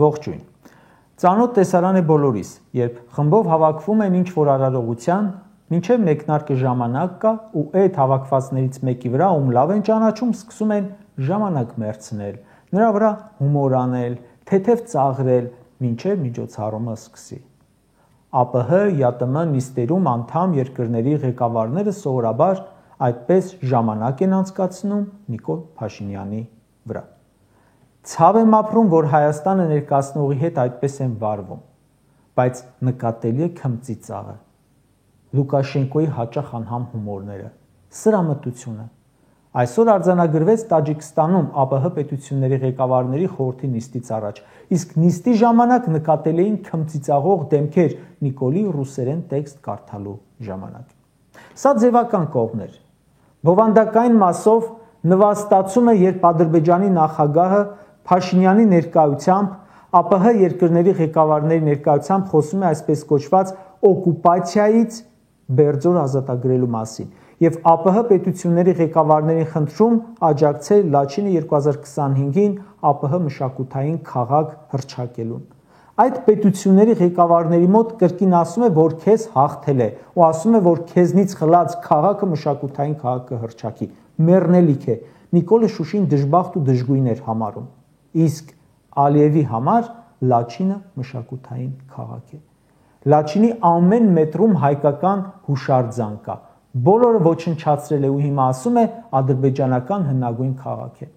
Ողջույն։ Ծանոթ տեսարան է բոլորիս, երբ խմբով հավաքվում են ինչ-որ արարողության, մինչև մեկնարկը ժամանակ կա ու այդ հավաքվածներից մեկի վրա, ում լավ են ճանաչում, սկսում են ժամանակ մերցնել, նրա վրա հումոր անել, թեթև ծաղրել, մինչև միջոցառումը սկսի։ ԱՊՀ, ԵԱՏՄ նիստերում անդամ երկրների ղեկավարները սովորաբար այդպես ժամանակ են անցկացնում Նիկոլ Փաշինյանի վրա։ Ցավ եմ ապրում, որ Հայաստանը ներկայացնողի հետ այդպես են վարվում, բայց նկատելի է քմծի ծաղը, Լուկաշենկոյի հաճախ անհամ հումորները, սրամտությունը։ Այսօր արձանագրվեց Տաջիկստանում ԱՊՀ պետությունների ղեկավարների խորհրդի նիստից առաջ, իսկ նիստի ժամանակ նկատելի էին քմծիծաղող դեմքեր Նիկոլի ռուսերեն տեքստ կարդալու ժամանակ։ Սա ձևական կողմն էր։ Բովանդակային մասով նվաստացում է, երբ Ադրբեջանի նախագահը Փաշինյանի ներկայությամբ ԱՊՀ երկրների ղեկավարների ներկայությամբ խոսում է այսպես կոչված օկուպացիայից Բերձոր ազատագրելու մասին եւ ԱՊՀ պետությունների ղեկավարներին խնդրում աջակցել Լաչինը 2025-ին ԱՊՀ մշակութային քաղաք հռչակելուն։ Այդ պետությունների ղեկավարների մոտ կրկին ասում է, որ քեզ հաղթել է ու ասում է, որ քեզնից խլած քաղաքը մշակութային քաղաք կհռչակի։ Մեռնելիք է։ Նիկոլը Շուշին դժբախտ ու դժգույն էր համարում։ Իսկ Ալիևի համար Լաչինը մշակութային քաղաք է։ Լաչինի ամեն մետրում հայկական հուշարձան կա։ Բոլորը ոչնչացրել է ու հիմա ասում է ադրբեջանական հնագույն քաղաք է։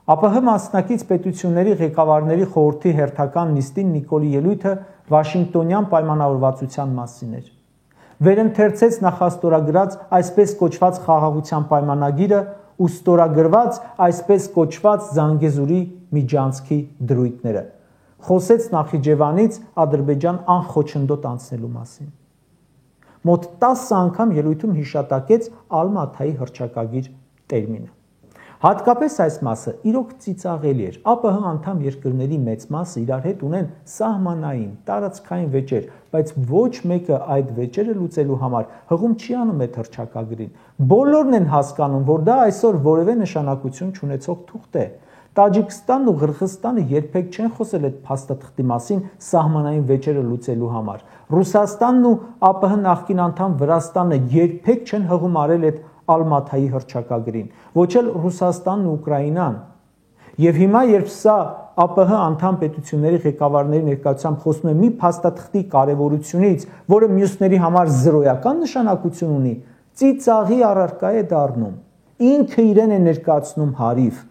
ԱՊՀ մասնակից պետությունների ղեկավարների խորհրդի հերթական նիստին Նիկոլի ելույթը Վաշինգտոնյան պայմանավորվածության մասին էր։ Վերընթերցեց նախաստորագրած այսպես կոչված խաղաղության պայմանագիրը ու ստորագրված այսպես կոչված Զանգեզուրի միջանցքի դրույթները։ Խոսեց Նախիջևանից Ադրբեջան անխոչնդոտ անցնելու մասին։ Մոտ 10 անգամ ելույթում հիշատակեց Ալմաթայի հռչակագիր տերմինը։ Հատկապես այս մասը իրոք ծիծաղելի էր։ ԱՊՀ անդամ երկրների մեծ մասը իրար հետ ունեն սահմանային, տարածքային վեճեր, բայց ոչ մեկը այդ վեճերը լուծելու համար հղում չի անում այդ հռչակագրին։ Բոլորն են հասկանում, որ դա այսօր որևէ նշանակություն չունեցող թուղթ է։ Տաջիկստանն ու Ղրղըզստանը երբեք չեն խոսել այդ փաստաթղթի մասին սահմանային վեճերը լուծելու համար։ Ռուսաստանն ու ԱՊՀ նախկին անդամ Վրաստանը երբեք չեն հղում արել այդ Ալմաթայի հռչակագրին, ոչ էլ Ռուսաստանն ու Ուկրաինան։ Եվ հիմա, երբ սա ԱՊՀ անդամ պետությունների ղեկավարների ներկայությամբ խոսում է մի փաստաթղթի կարևորությունից, որը մյուսների համար զրոյական նշանակություն ունի, ծիծաղի առարկա է դառնում։ Ինքը իրեն է ներկայացնում հարիվ։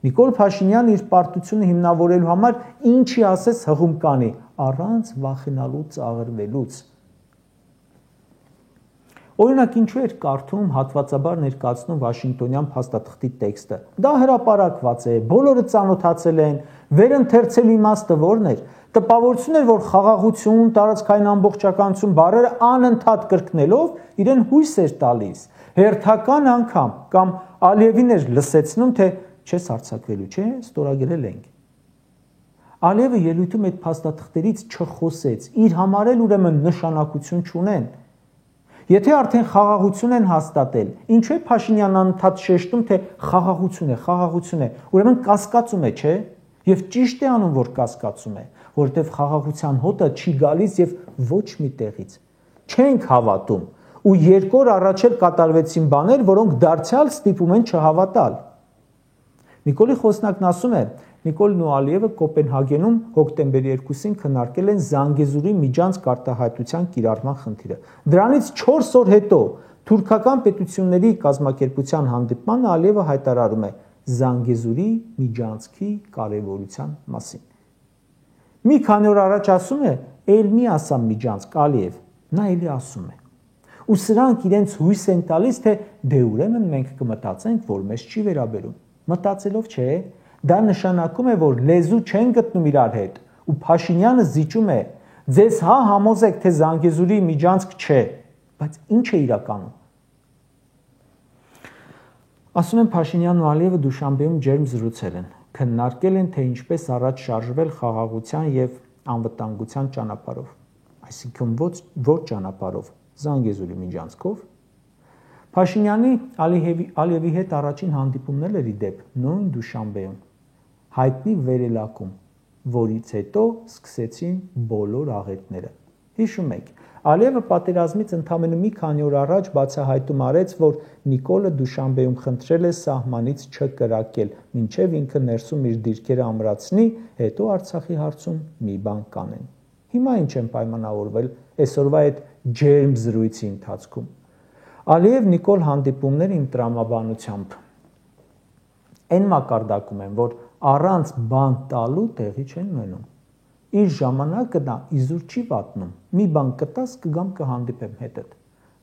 Նիկոլ Փաշինյանը իր պարտությունը հիմնավորելու համար ինչի ասես հղում կանի, առանց վախենալու ծաղրվելուց։ Օրինակ, ինչու էր կարդում հատվածաբար ներկայացնում Վաշինգտոնյան փաստաթղթի տեքստը։ Դա հրապարակված է, բոլորը ծանոթացել են, վերընթերցել իմաստը որն էր։ Տպավորություն էր, որ խաղաղություն, տարածքային ամբողջականություն բառերը անընդհատ կրկնելով իրեն հույս էր տալիս։ Հերթական անգամ կամ Ալիևին էր լսեցնում, թե չես հարձակվելու, չէ, ստորագրել ենք։ Ալիևը ելույթում այդ փաստաթղթերից չխոսեց, իր համար էլ ուրեմն նշանակություն չունեն։ Եթե արդեն խաղաղություն են հաստատել, ինչու է Փաշինյանն անընդհատ շեշտում, թե խաղաղություն է, ուրեմն կասկածում է, չէ՞։ Եվ ճիշտ է անում, որ կասկածում է, որովհետև խաղաղության հոտը չի գալիս եւ ոչ մի տեղից։ Չենք հավատում, ու 2 օր առաջ էլ կատարվեցին բաներ, որոնք դարձյալ ստիպում են չհավատալ։ Նիկոլի խոսնակն ասում է, Նիկոլն ու Ալիևը Կոպենհագենում հոկտեմբերի 2-ին քննարկել են Զանգեզուրի միջանցք արտահայտության կիրառման խնդիրը։ Դրանից 4 օր հետո թուրքական պետությունների կազմակերպության հանդիպմանը Ալիևը հայտարարում է Զանգեզուրի միջանցքի կարևորության մասին։ Մի քանի օր առաջ ասում է, «Էլ մի ասամ միջանցք, Ալիև», նա էլի ասում է։ Ու սրանք իրենց հույս են տալիս, թե դե ուրեմն մենք կմտածենք, որ մեզ չի վերաբերում։ Մտածելով չէ, դա նշանակում է, որ լեզու չեն գտնում իրար հետ, ու Փաշինյանը զիջում է, ձեզ հա համոզեք, թե Զանգեզուրի միջանցք չէ, բայց ինչ է իրականում։ Ասում են Փաշինյանն ու Ալիևը Դուշանբեում ջերմ զրուցել են, քննարկել են, թե ինչպես առաջ շարժվել խաղաղության եւ անվտանգության ճանապարհով, այսինքն ոչ ճանապարհով, Զանգեզուրի միջանցքով։ Փաշինյանի Ալիևի հետ առաջին հանդիպումն էլ էր ի դեպ նույն Դուշանբեում, հայտնի վերելակում, որից հետո սկսեցին բոլոր աղետները։ Հիշում եք, Ալիևը պատերազմից ընդամենը մի քանի օր առաջ բացահայտում արեց, որ Նիկոլը Դուշանբեում խնդրել է սահմանից չկրակել, մինչև ինքը ներսում իր դիրքերը ամրացնի, հետո Արցախի հարցում մի բան կանեն։ Հիմա ինչ են պայմանավորվել այսօրվա այդ ջերմ զրույցի ընթացքում։ Ալիև-Նիկոլ հանդիպումները իմ տրամաբանությամբ այն մակարդակում են, որ առանց բան տալու տեղի չեն մնում։ Իր ժամանակը նա իզուր չի վատնում, մի բան կտաս կգամ կհանդիպեմ հետդ։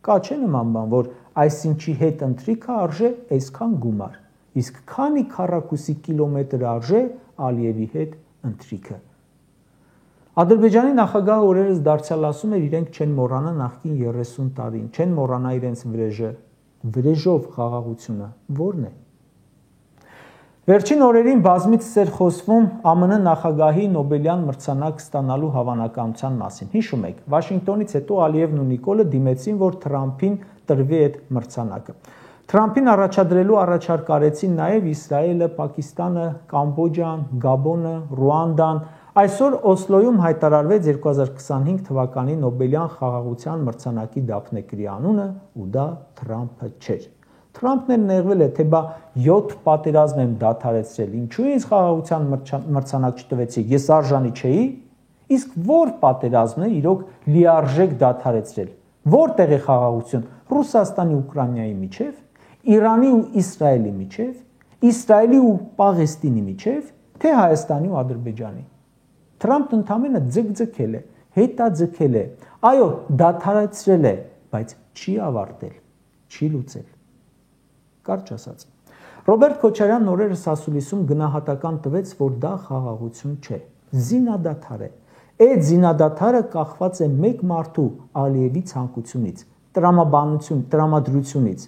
Կա չէ նման բան, որ այսինչի հետ ընթրիքը արժե այսքան գումար, իսկ քանի քառակուսի կիլոմետր արժե Ալիևի հետ ընթրիքը։ Ադրբեջանի նախագահը օրերս դարձյալ ասում էր իրենք չեն մոռանա նախկին 30 տարին, չեն մոռանա իրենց վրեժը, վրեժով խաղաղությունը ո՞րն է։ Վերջին օրերին բազմիցս էր խոսվում ԱՄՆ նախագահի Նոբելյան մրցանակ ստանալու հավանականության մասին։ Հիշում եք, Վաշինգտոնից հետո Ալիևն ու Նիկոլը դիմեցին, որ Թրամփին տրվի այդ մրցանակը։ Թրամփին առաջադրելու առաջարկ արեցին նաև Իսրայելը, Պակիստանը, Կամբոջան, Գաբոնը, Ռուանդան։ Այսօր Օսլոյում հայտարարվեց 2025 թվականի Նոբելյան խաղաղության մրցանակի դափնեկրի անունը, ու դա Թրամփը չէր։ Թրամփն էլ նեղվել է, թե բա 7 պատերազմ եմ դադարեցրել, ինչու ինձ խաղաղության մրցանակ չտվեցիք, ես արժանի չէի, իսկ որ պատերազմն է իրոք լիարժեք դադարեցրել, որտեղ է խաղաղություն, Ռուսաստանի ու Ուկրաինայի միջև, Իրանի ու Իսրայելի միջև, Իսրայելի ու Պաղեստինի միջև, թե Հայաստանի ու Ադրբեջանի։ Թրամփն ընդամենը ձգձգել է, հետաձգել է, այո, դադարեցրել է, բայց չի ավարտել, չի լուծել։ Կարճ ասած, Ռոբերտ Քոչարյանն օրերս ասուլիսում գնահատական տվեց, որ դա խաղաղություն չէ, զինադադար է։ Այդ զինադադարը կախված է մեկ մարդու Ալիևի ցանկությունից, տրամադրությունից։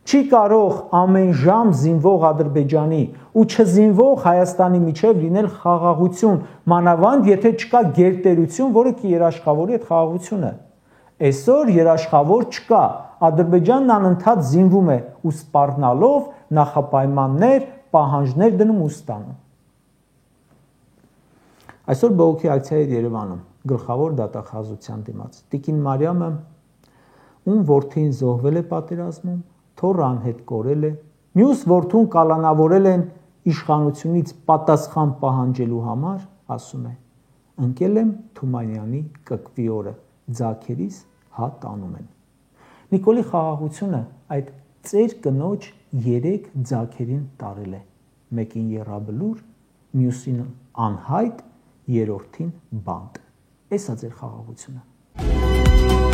Չի կարող ամեն ժամ զինվող Ադրբեջանի ու չզինվող Հայաստանի միջև լինել խաղաղություն, մանավանդ եթե չկա գերտերություն, որը կերաշխավորի այդ խաղաղությունը։ Այսօր երաշխավոր չկա, Ադրբեջանն անընդհատ զինվում է ու սպառնալով նախապայմաններ, պահանջներ դնում ու ստանում։ Այսօր բողոքի ակցիա էր Երևանում, գլխավոր դատախազության դիմաց։ Տիկին Մարիամը, ում որդին զոհվել է պատերազմում, թոռը անհետ կորել է, մյուս որդուն կալանավորել են իշխանությունից պատասխան պահանջելու համար, ասում է. ընկել եմ Թումանյանի կկվի օրը, ձագերիս հա տանում են։ Նիկոլի խաղաղությունը այդ ծեր կնոջ 3 ձագերին տարել է, մեկին եռաբլուր, մյուսին անհայտ, երրորդին բանտ։ Էս է ձեր խաղաղությունը։